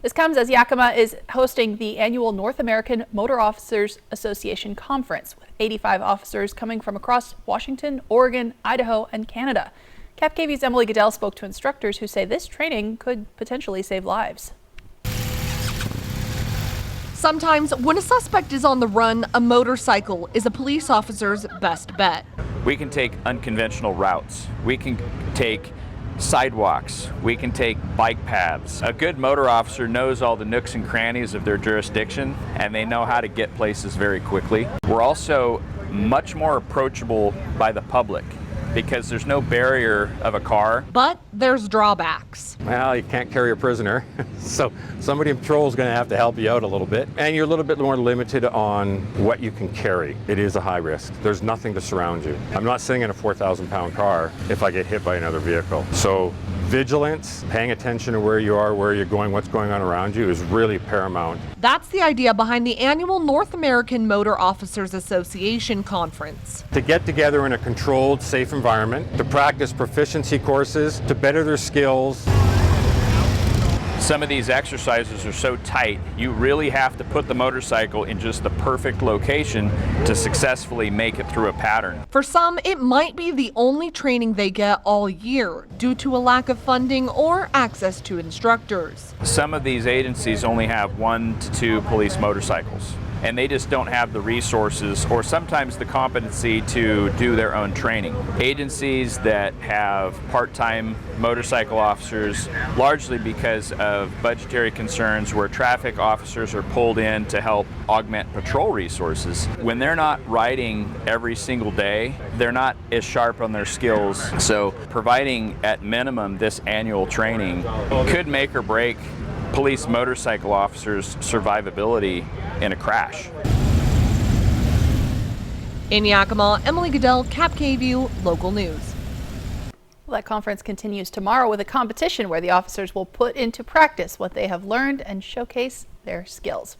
This comes as Yakima is hosting the annual North American Motor Officers Association Conference, with 85 officers coming from across Washington, Oregon, Idaho, and Canada. KFKV's Emily Goodell spoke to instructors who say this training could potentially save lives. Sometimes when a suspect is on the run, a motorcycle is a police officer's best bet. We can take unconventional routes. We can take sidewalks. We can take bike paths. A good motor officer knows all the nooks and crannies of their jurisdiction, and they know how to get places very quickly. We're also much more approachable by the public because there's no barrier of a car. But there's drawbacks. Well, you can't carry a prisoner, so somebody in patrol is going to have to help you out a little bit. And you're a little bit more limited on what you can carry. It is a high risk. There's nothing to surround you. I'm not sitting in a 4,000-pound car if I get hit by another vehicle. So vigilance, paying attention to where you are, where you're going, what's going on around you is really paramount. That's the idea behind the annual North American Motor Officers Association Conference. To get together in a controlled, safe environment, to practice proficiency courses, to better their skills. Some of these exercises are so tight, you really have to put the motorcycle in just the perfect location to successfully make it through a pattern. For some, it might be the only training they get all year due to a lack of funding or access to instructors. Some of these agencies only have 1 to 2 police motorcycles, and they just don't have the resources or sometimes the competency to do their own training. Agencies that have part-time motorcycle officers, largely because of budgetary concerns where traffic officers are pulled in to help augment patrol resources, when they're not riding every single day, they're not as sharp on their skills. So providing at minimum this annual training could make or break police motorcycle officers' survivability in a crash. In Yakima, Emily Goodell, KFKV Local News. Well, that conference continues tomorrow with a competition where the officers will put into practice what they have learned and showcase their skills.